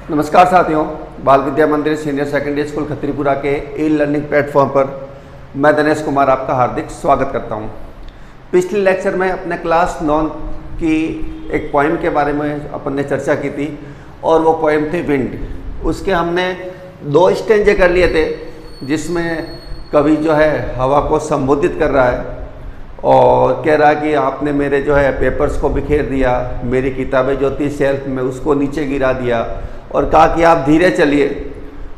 नमस्कार साथियों, बाल विद्या मंदिर सीनियर सेकेंडरी स्कूल खत्रीपुरा के ई लर्निंग प्लेटफॉर्म पर मैं दिनेश कुमार आपका हार्दिक स्वागत करता हूं। पिछले लेक्चर में अपने क्लास 9 की एक पोएम के बारे में अपन ने चर्चा की थी और वो पोएम थी विंड। उसके हमने 2 स्टेंजे कर लिए थे, जिसमें कवि जो है हवा को संबोधित कर रहा है और कह रहा है कि आपने मेरे जो है पेपर्स को बिखेर दिया, मेरी किताबें जो थी शेल्फ में उसको नीचे गिरा दिया और कहा कि आप धीरे चलिए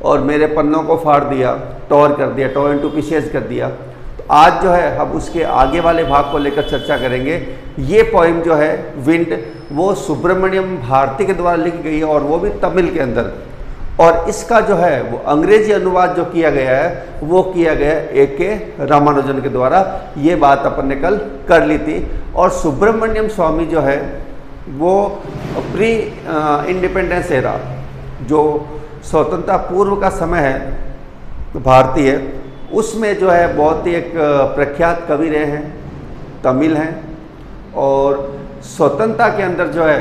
और मेरे पन्नों को फाड़ दिया, टॉर कर दिया, टॉर इनटू पीसेस कर दिया। तो आज जो है हम उसके आगे वाले भाग को लेकर चर्चा करेंगे। ये पोएम जो है विंड वो सुब्रमण्यम भारती के द्वारा लिखी गई है और वो भी तमिल के अंदर, और इसका जो है वो अंग्रेजी अनुवाद जो किया गया है वो किया गया A.K. रामानुजन के द्वारा। ये बात अपन ने कल कर ली थी। और सुब्रमण्यम स्वामी जो है वो प्री इंडिपेंडेंस एरा, जो स्वतंत्रता पूर्व का समय है भारतीय, उसमें जो है बहुत ही एक प्रख्यात कवि रहे हैं, तमिल हैं, और स्वतंत्रता के अंदर जो है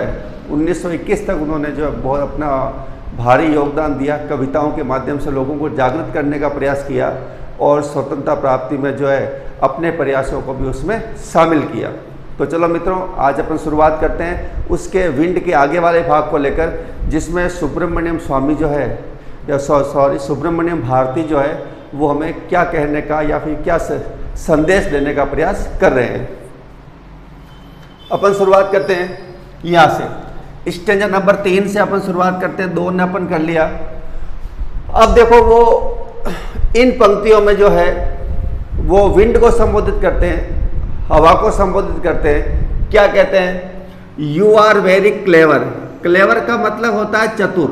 1921 तक उन्होंने जो है बहुत अपना भारी योगदान दिया। कविताओं के माध्यम से लोगों को जागृत करने का प्रयास किया और स्वतंत्रता प्राप्ति में जो है अपने प्रयासों को भी उसमें शामिल किया। तो चलो मित्रों, आज अपन शुरुआत करते हैं उसके विंड के आगे वाले भाग को लेकर, जिसमें सुब्रमण्यम स्वामी जो है या सुब्रमण्यम भारती जो है वो हमें क्या कहने का या फिर क्या संदेश देने का प्रयास कर रहे हैं। अपन शुरुआत करते हैं यहाँ से, स्टेंजा नंबर 3 से अपन शुरुआत करते हैं। 2 ने अपन कर लिया। अब देखो वो इन पंक्तियों में जो है वो विंड को संबोधित करते हैं, हवा को संबोधित करते हैं। क्या कहते हैं? You are very clever. Clever का मतलब होता है चतुर।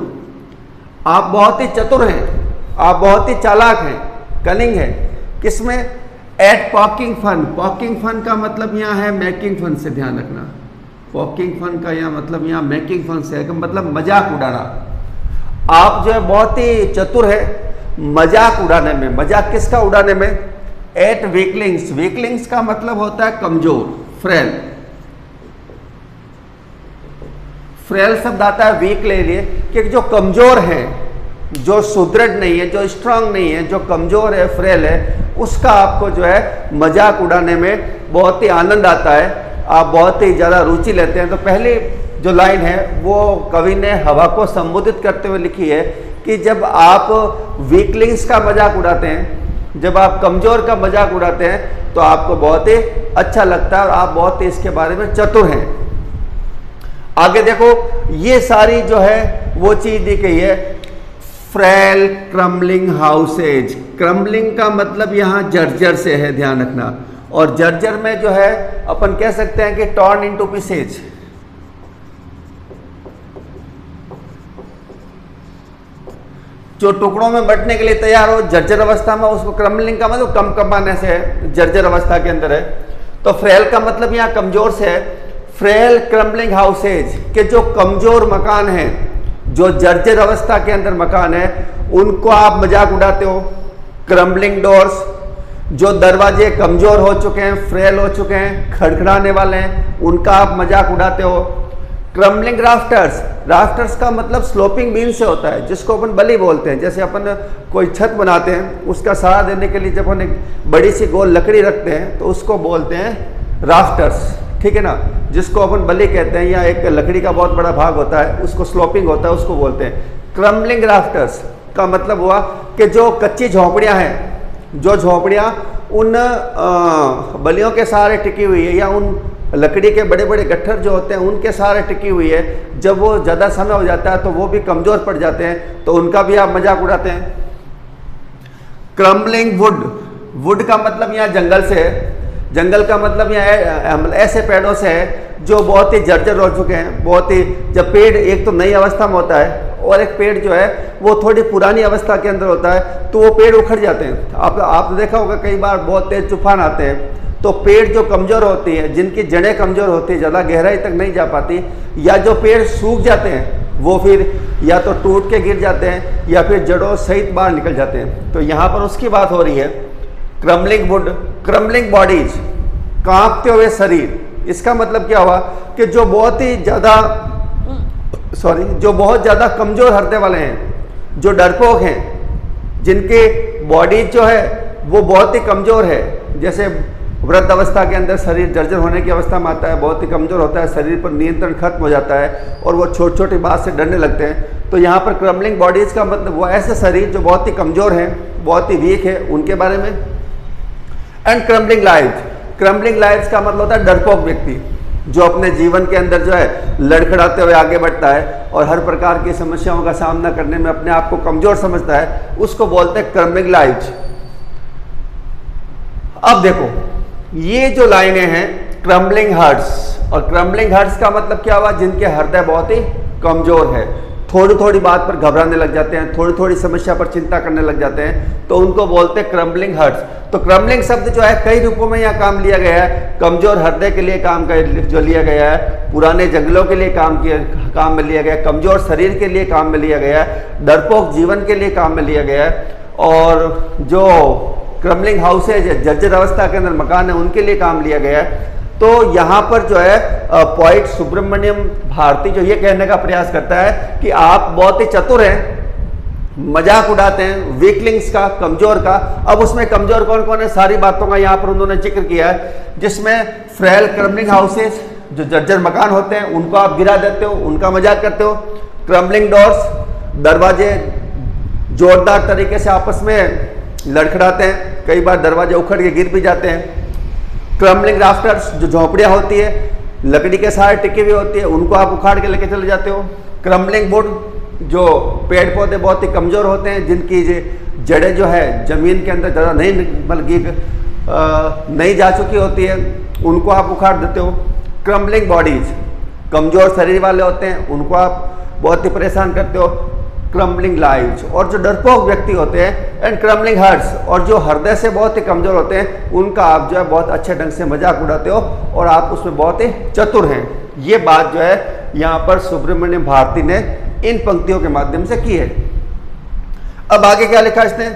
आप बहुत ही चतुर हैं, आप बहुत ही चालाक हैं, कनिंग है। किसमें? At poking fun. Poking fun का मतलब यहाँ है मेकिंग फन से, ध्यान रखना। पॉकिंग फन का यहाँ मतलब यहाँ मेकिंग फन से है, मतलब मजाक उड़ाना। आप जो है बहुत ही चतुर है मजाक उड़ाने में। मजाक किसका उड़ाने में? Eight weaklings. वीकलिंग्स का मतलब होता है कमजोर, फ्रेल। फ्रेल शब्द आता है वीक ले लिए कि जो कमजोर है, जो सुदृढ़ नहीं है, जो स्ट्रांग नहीं है, जो कमजोर है, फ्रेल है, उसका आपको जो है मजाक उड़ाने में बहुत ही आनंद आता है, आप बहुत ही ज़्यादा रुचि लेते हैं। तो पहली जो लाइन है वो कवि ने हवा को संबोधित करते हुए लिखी है कि जब आप वीकलिंग्स का मजाक उड़ाते हैं, जब आप कमज़ोर का मजाक उड़ाते हैं तो आपको बहुत ही अच्छा लगता है और आप बहुत ही इसके बारे में चतुर हैं। आगे देखो, ये सारी जो है वो चीज़ दी गई है। Frail crumbling houses. क्रम्बलिंग का मतलब यहाँ जर्जर से है, ध्यान रखना। और जर्जर में जो है अपन कह सकते हैं कि टॉर्न इनटू पीसेज। जो टुकड़ों में बंटने के लिए तैयार हो, जर्जर अवस्था में, उसको क्रम्बलिंग का मतलब कम कमाने से है, जर्जर अवस्था के अंदर है। तो फ्रेल का मतलब यहाँ कमजोर से है। फ्रेल क्रम्बलिंग हाउसेज के जो कमजोर मकान हैं, जो जर्जर अवस्था के अंदर मकान है, उनको आप मजाक उड़ाते हो। क्रम्बलिंग डोर्स, जो दरवाजे कमजोर हो चुके हैं, फ्रेल हो चुके हैं, खड़खड़ाने वाले हैं, उनका आप मजाक उड़ाते हो। Crumbling rafters. राफ्टर्स का मतलब स्लोपिंग बीम से होता है, जिसको अपन बली बोलते हैं। जैसे अपन कोई छत बनाते हैं, उसका सहारा देने के लिए जब अपन एक बड़ी सी गोल लकड़ी रखते हैं तो उसको बोलते हैं राफ्टर्स, ठीक है ना, जिसको अपन बली कहते हैं, या एक लकड़ी का बहुत बड़ा भाग होता है, उसको स्लोपिंग होता है, उसको बोलते हैं। क्रम्बलिंग राफ्टर्स का मतलब हुआ कि जो कच्ची झोंपड़ियाँ हैं, जो झोंपड़ियाँ उन बलियों के सहारे टिकी हुई है, या उन लकड़ी के बड़े बड़े गट्ठर जो होते हैं उनके सहारे टिकी हुई है, जब वो ज़्यादा समय हो जाता है तो वो भी कमज़ोर पड़ जाते हैं, तो उनका भी आप मजाक उड़ाते हैं। Crumbling would. वुड का मतलब यहाँ जंगल से है। जंगल का मतलब यहाँ ऐसे पेड़ों से है जो बहुत ही जर्जर हो चुके हैं। बहुत ही, जब पेड़ एक तो नई अवस्था में होता है और एक पेड़ जो है वो थोड़ी पुरानी अवस्था के अंदर होता है, तो वो पेड़ उखड़ जाते हैं। आपने देखा होगा कई बार बहुत तेज तूफान आते हैं तो पेड़ जो कमज़ोर होती है, जिनकी जड़ें कमज़ोर होती है, ज़्यादा गहराई तक नहीं जा पाती, या जो पेड़ सूख जाते हैं वो फिर या तो टूट के गिर जाते हैं या फिर जड़ों सहित बाहर निकल जाते हैं। तो यहाँ पर उसकी बात हो रही है। क्रम्बलिंग वुड, क्रम्बलिंग बॉडीज, कांपते हुए शरीर। इसका मतलब क्या हुआ कि जो बहुत ही ज़्यादा जो बहुत ज़्यादा कमज़ोर हृदय वाले हैं, जो डरपोक हैं, जिनके बॉडी जो है वो बहुत ही कमज़ोर है, जैसे वृद्ध अवस्था के अंदर शरीर जर्जर होने की अवस्था में आता है, बहुत ही कमज़ोर होता है, शरीर पर नियंत्रण खत्म हो जाता है और वो छोटी छोटी बात से डरने लगते हैं। तो यहाँ पर क्रम्बलिंग बॉडीज़ का मतलब वो ऐसे शरीर जो बहुत ही कमज़ोर हैं, बहुत ही वीक है, उनके बारे में। एंड क्रम्बलिंग लाइव्स का मतलब होता है डरपोक व्यक्ति, जो अपने जीवन के अंदर जो है लड़खड़ाते हुए आगे बढ़ता है और हर प्रकार की समस्याओं का सामना करने में अपने आप को कमज़ोर समझता है, उसको बोलते हैं क्रम्बलिंग लाइव्स। अब देखो ये जो लाइनें हैं क्रम्बलिंग हार्ट्स, और क्रम्बलिंग हार्ट्स का मतलब क्या हुआ, जिनके हृदय बहुत ही कमजोर है, थोड़ी थोड़ी बात पर घबराने लग जाते हैं, थोड़ी थोड़ी समस्या पर चिंता करने लग जाते हैं, तो उनको बोलते हैं क्रम्बलिंग हार्ट्स। तो क्रम्बलिंग शब्द जो है कई रूपों में यहाँ काम लिया गया है। कमजोर हृदय के लिए काम जो लिया गया है, पुराने जंगलों के लिए काम में लिया गया है, कमजोर शरीर के लिए काम में लिया गया है, डरपोक जीवन के लिए काम में लिया गया है, और जो क्रम्बलिंग हाउसेज है, जर्जर अवस्था के अंदर मकान है, उनके लिए काम लिया गया है। तो यहाँ पर जो है पोइट सुब्रमण्यम भारती जो ये कहने का प्रयास करता है कि आप बहुत ही चतुर हैं, मजाक उड़ाते हैं वीकलिंग्स का, कमजोर का। अब उसमें कमजोर कौन कौन है, सारी बातों का यहाँ पर उन्होंने जिक्र किया है, जिसमें फ्रेल क्रम्बलिंग हाउसेज, जो जर्जर मकान होते हैं, उनको आप गिरा देते हो, उनका मजाक करते हो। क्रम्बलिंग डोर्स, दरवाजे जोरदार तरीके से आपस में लड़खड़ाते हैं, कई बार दरवाजे उखड़ के गिर भी जाते हैं। क्रम्बलिंग राफ्टर्स, जो झोपड़ियाँ होती है, लकड़ी के सहारे टिकी हुई होती है, उनको आप उखाड़ के लेके चले जाते हो। क्रम्बलिंग वुड, जो पेड़ पौधे बहुत ही कमज़ोर होते हैं, जिनकी जड़ें जो है ज़मीन के अंदर ज़्यादा नहीं जा चुकी होती है, उनको आप उखाड़ देते हो। क्रम्बलिंग बॉडीज, कमज़ोर शरीर वाले होते हैं, उनको आप बहुत ही परेशान करते हो। क्रम्बलिंग लाइव्स, और जो डरपोक व्यक्ति होते हैं, एंड क्रम्बलिंग हार्ट्स, और जो हृदय से बहुत ही कमज़ोर होते हैं, उनका आप जो है बहुत अच्छे ढंग से मजाक उड़ाते हो और आप उसमें बहुत ही चतुर हैं। ये बात जो है यहाँ पर सुब्रमण्यम भारती ने इन पंक्तियों के माध्यम से की है। अब आगे क्या लिखा इसने,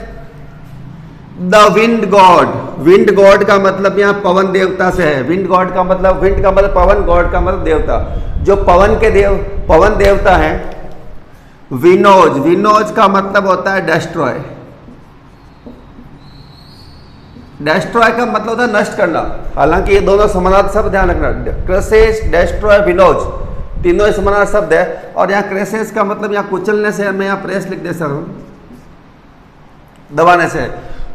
the wind God. Wind God का मतलब यहाँ पवन देवता से है। विंड गॉड का मतलब, विंड का मतलब पवन, गॉड का मतलब देवता, जो पवन देवता है। विनोज, विनोज का मतलब होता है डेस्ट्रॉय। डेस्ट्रॉय का मतलब होता है नष्ट करना, हालांकि ये दोनों समानार्थी शब्द ध्यान रखना। क्रेसेस, डेस्ट्रॉय, विनोज, तीनों ही समानार्थी शब्द है। और यहाँ क्रेसेस का मतलब यहाँ कुचलने से, मैं यहाँ प्रेस लिख दे सकता हूँ, दबाने से।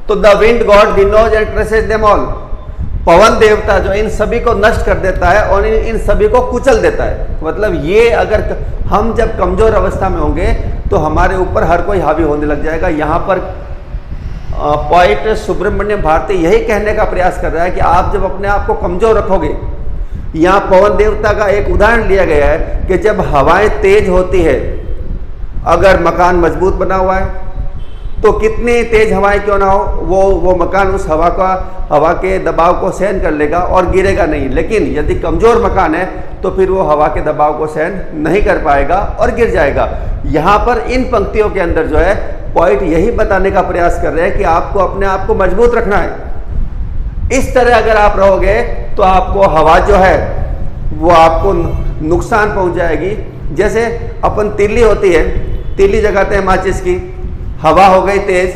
तो the wind god winnows and caresses them all, Pavan देवता जो इन सभी को नष्ट कर देता है और इन सभी को कुचल देता है। मतलब ये, अगर हम जब कमजोर अवस्था में होंगे तो हमारे ऊपर हर कोई हावी होने लग जाएगा। यहाँ पर पोइट सुब्रमण्यम भारती यही कहने का प्रयास कर रहा है कि आप जब अपने आप को कमजोर रखोगे, यहाँ पवन देवता का एक उदाहरण लिया गया है कि जब हवाएं तेज होती है, अगर मकान मजबूत बना हुआ है तो कितनी तेज हवाएं क्यों ना हो, वो मकान उस हवा के दबाव को सहन कर लेगा और गिरेगा नहीं। लेकिन यदि कमजोर मकान है तो फिर वो हवा के दबाव को सहन नहीं कर पाएगा और गिर जाएगा। यहाँ पर इन पंक्तियों के अंदर जो है पॉइंट यही बताने का प्रयास कर रहे हैं कि आपको अपने आप को मजबूत रखना है। इस तरह अगर आप रहोगे तो आपको हवा जो है वो आपको नुकसान पहुंच जाएगी। जैसे अपन तीली होती है, तीली जगाते हैं माचिस की, हवा हो गई तेज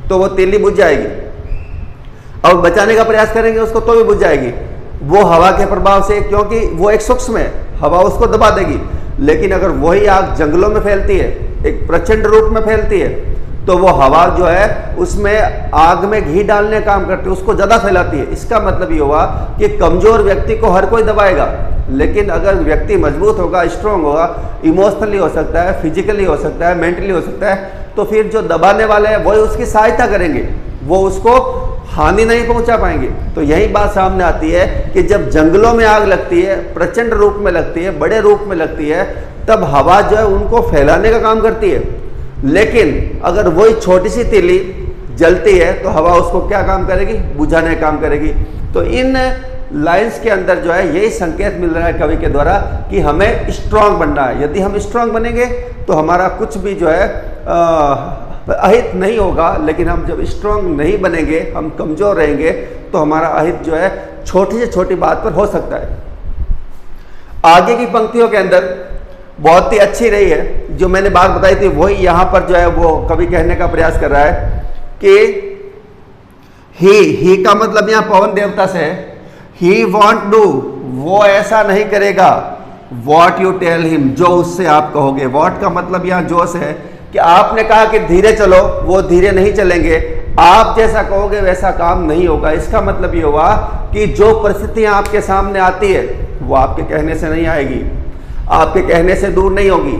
तो वो तीली बुझ जाएगी, और बचाने का प्रयास करेंगे उसको तो भी बुझ जाएगी, वो हवा के प्रभाव से, क्योंकि वो एक सूक्ष्म है, हवा उसको दबा देगी। लेकिन अगर वही आग जंगलों में फैलती है, एक प्रचंड रूप में फैलती है, तो वो हवा जो है उसमें आग में घी डालने काम करती है, उसको ज़्यादा फैलाती है। इसका मतलब ये हुआ कि कमज़ोर व्यक्ति को हर कोई दबाएगा, लेकिन अगर व्यक्ति मजबूत होगा, स्ट्रांग होगा, इमोशनली हो सकता है, फिजिकली हो सकता है, मेंटली हो सकता है, तो फिर जो दबाने वाले हैं वही उसकी सहायता करेंगे, वो उसको हानि नहीं पहुंचा पाएंगे। तो यही बात सामने आती है कि जब जंगलों में आग लगती है, प्रचंड रूप में लगती है, बड़े रूप में लगती है, तब हवा जो है उनको फैलाने का काम करती है। लेकिन अगर वही छोटी सी तीली जलती है तो हवा उसको क्या काम करेगी, बुझाने का काम करेगी। तो इन लाइंस के अंदर जो है यही संकेत मिल रहा है कवि के द्वारा कि हमें स्ट्रांग बनना है। यदि हम स्ट्रांग बनेंगे तो हमारा कुछ भी जो है अहित नहीं होगा, लेकिन हम जब स्ट्रांग नहीं बनेंगे, हम कमज़ोर रहेंगे, तो हमारा अहित जो है छोटी से छोटी बात पर हो सकता है। आगे की पंक्तियों के अंदर बहुत ही अच्छी रही है। जो मैंने बात बताई थी वही यहाँ पर जो है वो कवि कहने का प्रयास कर रहा है कि ही का मतलब यहाँ पवन देवता से है। ही वॉन्ट डू, वो ऐसा नहीं करेगा। वॉट यू टेल हिम, जो उससे आप कहोगे। वॉट का मतलब यहाँ जो से है कि आपने कहा कि धीरे चलो, वो धीरे नहीं चलेंगे। आप जैसा कहोगे वैसा काम नहीं होगा। इसका मतलब ये हुआ कि जो परिस्थितियां आपके सामने आती है वो आपके कहने से नहीं आएगी, आपके कहने से दूर नहीं होगी।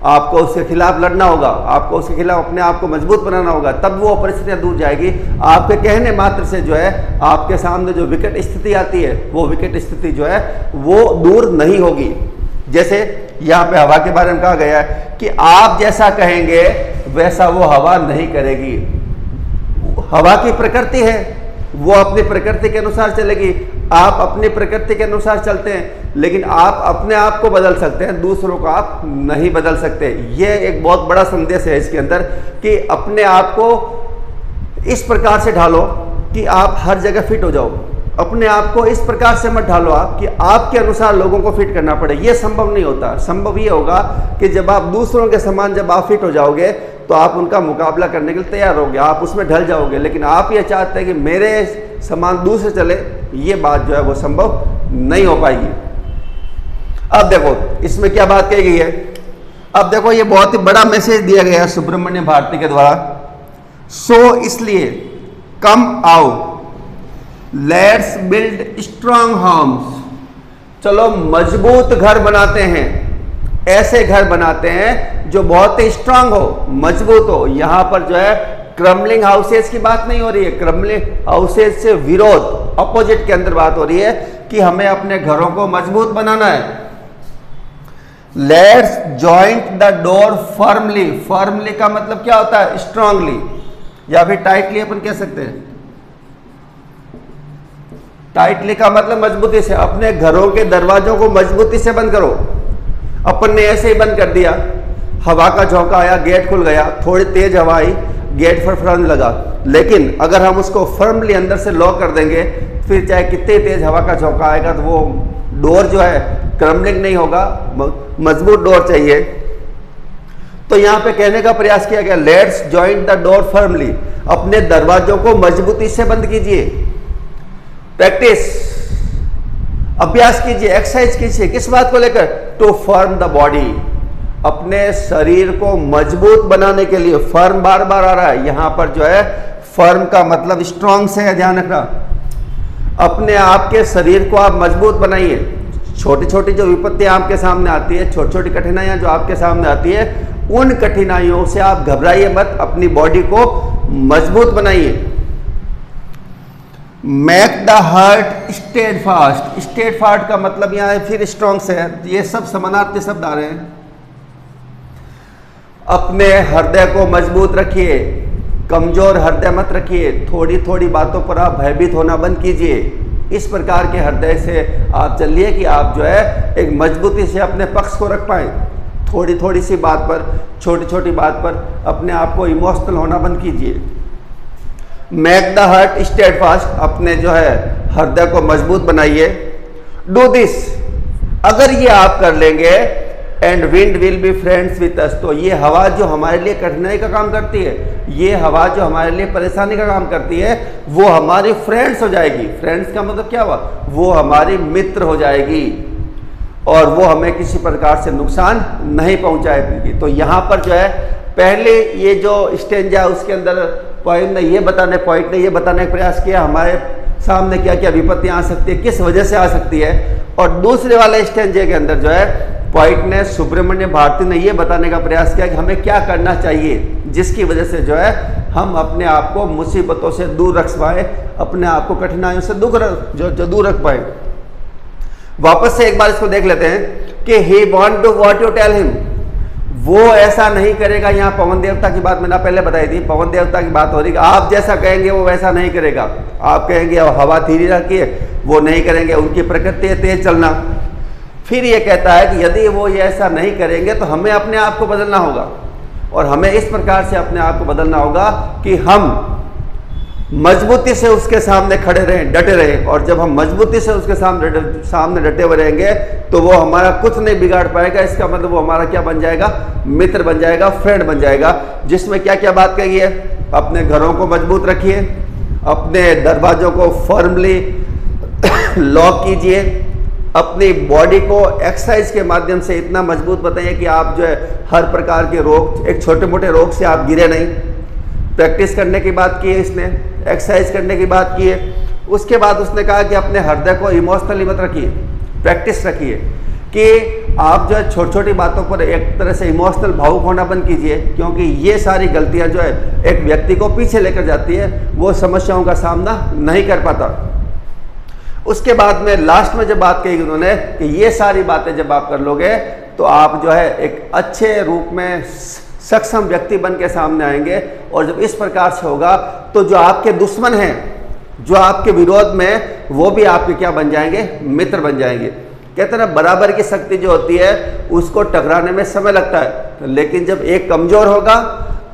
आपको उसके खिलाफ लड़ना होगा, आपको उसके खिलाफ अपने आप को मजबूत बनाना होगा, तब वो परिस्थितियां दूर जाएगी। आपके कहने मात्र से जो है आपके सामने जो विकट स्थिति आती है वो विकट स्थिति जो है वो दूर नहीं होगी। जैसे यहाँ पे हवा के बारे में कहा गया है कि आप जैसा कहेंगे वैसा वो हवा नहीं करेगी। हवा की प्रकृति है, वो अपनी प्रकृति के अनुसार चलेगी। आप अपनी प्रकृति के अनुसार चलते हैं, लेकिन आप अपने आप को बदल सकते हैं, दूसरों को आप नहीं बदल सकते। ये एक बहुत बड़ा संदेश है इसके अंदर कि अपने आप को इस प्रकार से ढालो कि आप हर जगह फिट हो जाओ। अपने आप को इस प्रकार से मत ढालो आप कि आपके अनुसार लोगों को फिट करना पड़े। ये संभव नहीं होता। संभव ये होगा कि जब आप दूसरों के समान जब आप फिट हो जाओगे तो आप उनका मुकाबला करने के लिए तैयार होगे, आप उसमें ढल जाओगे। लेकिन आप ये चाहते हैं कि मेरे समान दूसरे चले, ये बात जो है वो संभव नहीं हो पाएगी। अब देखो इसमें क्या बात कही गई है। अब देखो ये बहुत ही बड़ा मैसेज दिया गया है सुब्रमण्य भारती के द्वारा। सो इसलिए कम आओ, लेट्स बिल्ड स्ट्रांग होम्स, चलो मजबूत घर बनाते हैं। ऐसे घर बनाते हैं जो बहुत ही स्ट्रांग हो, मजबूत हो। यहां पर जो है क्रम्बलिंग हाउसेस की बात नहीं हो रही है। क्रम्बलिंग हाउसेस से विरोध, अपोजिट के अंदर बात हो रही है कि हमें अपने घरों को मजबूत बनाना है। Let's joint the door firmly, firmly का मतलब क्या होता है? स्ट्रांगली, या फिर टाइटली अपन कह सकते हैं। टाइटली का मतलब मजबूती से। अपने घरों के दरवाजों को मजबूती से बंद करो। अपन ने ऐसे ही बंद कर दिया, हवा का झोंका आया, गेट खुल गया, थोड़ी तेज हवा आई, गेट फड़फड़ाने लगा। लेकिन अगर हम उसको फर्मली अंदर से लॉक कर देंगे, फिर चाहे कितने तेज हवा का झोंका आएगा तो वो डोर जो है क्रम्बलिंग नहीं होगा, मजबूत डोर चाहिए। तो यहां पे कहने का प्रयास किया गया, let's joint the door firmly, अपने दरवाजों को मजबूती से बंद कीजिए। प्रैक्टिस, अभ्यास कीजिए, एक्सरसाइज कीजिए। किस बात को लेकर? टू फर्म द बॉडी, अपने शरीर को मजबूत बनाने के लिए। फर्म बार बार आ रहा है यहां पर जो है, फर्म का मतलब स्ट्रांग से है, ध्यान रखना। अपने आप के शरीर को आप मजबूत बनाइए। छोटी छोटी जो विपत्तियां आपके सामने आती है, छोटी छोटी कठिनाइयां जो आपके सामने आती है, उन कठिनाइयों से आप घबराइए मत, अपनी बॉडी को मजबूत बनाइए। Make the heart steadfast, steadfast का मतलब यहां फिर स्ट्रांग से है। ये सब समानार्थी शब्द आ रहे हैं। अपने हृदय को मजबूत रखिए, कमजोर हृदय मत रखिए। थोड़ी थोड़ी बातों पर आप भयभीत होना बंद कीजिए। इस प्रकार के हृदय से आप चलिए कि आप जो है एक मजबूती से अपने पक्ष को रख पाए। थोड़ी थोड़ी सी बात पर, छोटी छोटी बात पर अपने आप को इमोशनल होना बंद कीजिए। Make the heart steadfast, अपने जो है हृदय को मजबूत बनाइए। डू दिस, अगर ये आप कर लेंगे, and wind will be friends with us, तो ये हवा जो हमारे लिए कठिनाई का काम करती है, ये हवा जो हमारे लिए परेशानी का काम करती है, वो हमारी फ्रेंड्स हो जाएगी। फ्रेंड्स का मतलब क्या हुआ? वो हमारी मित्र हो जाएगी और वो हमें किसी प्रकार से नुकसान नहीं पहुंचाएगी। तो यहाँ पर जो है पहले ये जो स्टेंजा उसके अंदर पॉइंट ने ये बताने का प्रयास किया हमारे सामने क्या क्या विपत्तियां आ सकती है, किस वजह से आ सकती है। और दूसरे वाले स्टेंजे के अंदर जो है पॉइंट ने, सुब्रमण्य भारती ने ये बताने का प्रयास किया कि हमें क्या करना चाहिए, जिसकी वजह से जो है हम अपने आप को मुसीबतों से दूर रख पाए, अपने आप को कठिनाइयों से दूर रख पाए। वापस से एक बार इसको देख लेते हैं कि he want to what you tell him, वो ऐसा नहीं करेगा। यहाँ पवन देवता की बात मैंने पहले बताई थी, पवन देवता की बात हो रही है। आप जैसा कहेंगे वो वैसा नहीं करेगा। आप कहेंगे हवा धीरे रखिए, वो नहीं करेंगे, उनकी प्रकृति है तेज चलना। फिर ये कहता है कि यदि वो ये ऐसा नहीं करेंगे तो हमें अपने आप को बदलना होगा, और हमें इस प्रकार से अपने आप को बदलना होगा कि हम मजबूती से उसके सामने खड़े रहें, डटे रहें। और जब हम मजबूती से उसके सामने डटे हुए रहेंगे तो वो हमारा कुछ नहीं बिगाड़ पाएगा। इसका मतलब वो हमारा क्या बन जाएगा, मित्र बन जाएगा, फ्रेंड बन जाएगा। जिसमें क्या क्या बात कही है, अपने घरों को मजबूत रखिए, अपने दरवाजों को फर्मली लॉक कीजिए, अपनी बॉडी को एक्सरसाइज के माध्यम से इतना मजबूत बताइए कि आप जो है हर प्रकार के रोग, एक छोटे मोटे रोग से आप गिरे नहीं। प्रैक्टिस करने की बात की है इसने, एक्सरसाइज करने की बात की है। उसके बाद उसने कहा कि अपने हृदय को इमोशनली मत रखिए, प्रैक्टिस रखिए कि आप जो है छोटी छोटी बातों पर एक तरह से इमोशनल भावुक होना बंद कीजिए, क्योंकि ये सारी गलतियां जो है एक व्यक्ति को पीछे लेकर जाती है, वो समस्याओं का सामना नहीं कर पाता। उसके बाद में लास्ट में जब बात कही उन्होंने कि ये सारी बातें जब आप कर लोगे तो आप जो है एक अच्छे रूप में सक्षम व्यक्ति बन के सामने आएंगे। और जब इस प्रकार से होगा तो जो आपके दुश्मन हैं, जो आपके विरोध में, वो भी आपके क्या बन जाएंगे, मित्र बन जाएंगे। कहते हैं ना, बराबर की शक्ति जो होती है उसको टकराने में समय लगता है, लेकिन जब एक कमजोर होगा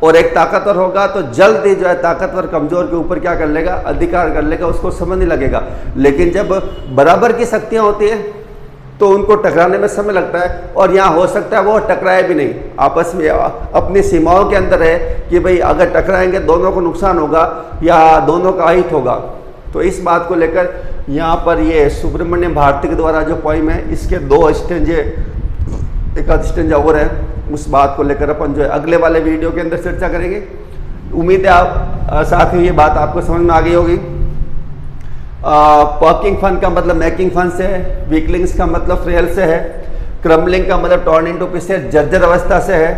और एक ताकतवर होगा तो जल्द ही जो है ताकतवर कमजोर के ऊपर क्या कर लेगा, अधिकार कर लेगा, उसको समझ नहीं लगेगा। लेकिन जब बराबर की शक्तियां होती हैं तो उनको टकराने में समय लगता है, और यहाँ हो सकता है वो टकराए भी नहीं, आपस में अपनी सीमाओं के अंदर है कि भाई अगर टकराएंगे दोनों को नुकसान होगा या दोनों का अहित होगा। तो इस बात को लेकर यहाँ पर ये सुब्रमण्यम भारती के द्वारा जो पोइम है, इसके 2 स्टेंजे, एक आध स्टेंजा और है, उस बात को लेकर अपन जो है अगले वाले वीडियो के अंदर चर्चा करेंगे। उम्मीद है आप साथ ही ये बात आपको समझ में आ गई होगी। पॉकिंग फन का मतलब मेकिंग फन से है, वीकलिंग्स का मतलब फ्रेल से है, क्रम्बलिंग का मतलब टर्न इनटू पीसेस, जर्जर अवस्था से है,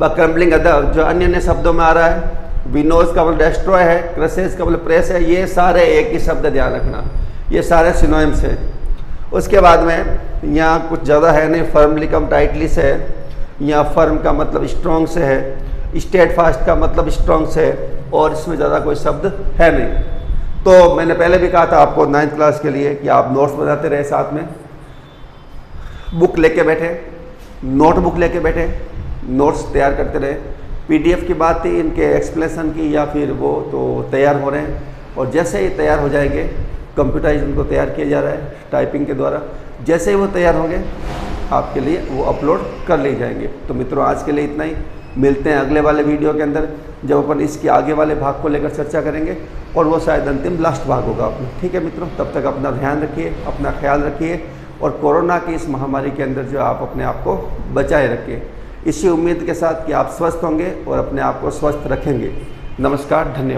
क्रम्बलिंग जो अन्य अन्य शब्दों में आ रहा है। विनोज का मतलब डेस्ट्रॉय है, क्रसेज का मतलब प्रेस है। ये सारे एक ही शब्द ध्यान रखना, ये सारे सिनोनिम्स हैं। उसके बाद में यहाँ कुछ ज़्यादा है नहीं, फर्मली कम टाइटली से है, यहाँ फर्म का मतलब स्ट्रॉन्ग से है, स्टेट फास्ट का मतलब स्ट्रॉन्ग से है, और इसमें ज़्यादा कोई शब्द है नहीं। तो मैंने पहले भी कहा था आपको 9th क्लास के लिए कि आप नोट्स बनाते रहे, साथ में बुक लेके बैठे, नोटबुक लेके बैठे, नोट्स तैयार करते रहे। PDF की बात थी इनके एक्सप्लेनेशन की, या फिर वो तो तैयार हो रहे हैं, और जैसे ही तैयार हो जाएंगे, कंप्यूटराइज उनको तैयार किया जा रहा है टाइपिंग के द्वारा, जैसे ही वो तैयार होंगे आपके लिए वो अपलोड कर लिए जाएंगे। तो मित्रों आज के लिए इतना ही, मिलते हैं अगले वाले वीडियो के अंदर जब अपन इसके आगे वाले भाग को लेकर चर्चा करेंगे, और वो शायद अंतिम लास्ट भाग होगा अपना। ठीक है मित्रों, तब तक अपना ध्यान रखिए, अपना ख्याल रखिए, और कोरोना की इस महामारी के अंदर जो आप अपने आप को बचाए रखिए, इसी उम्मीद के साथ कि आप स्वस्थ होंगे और अपने आप को स्वस्थ रखेंगे। नमस्कार, धन्यवाद।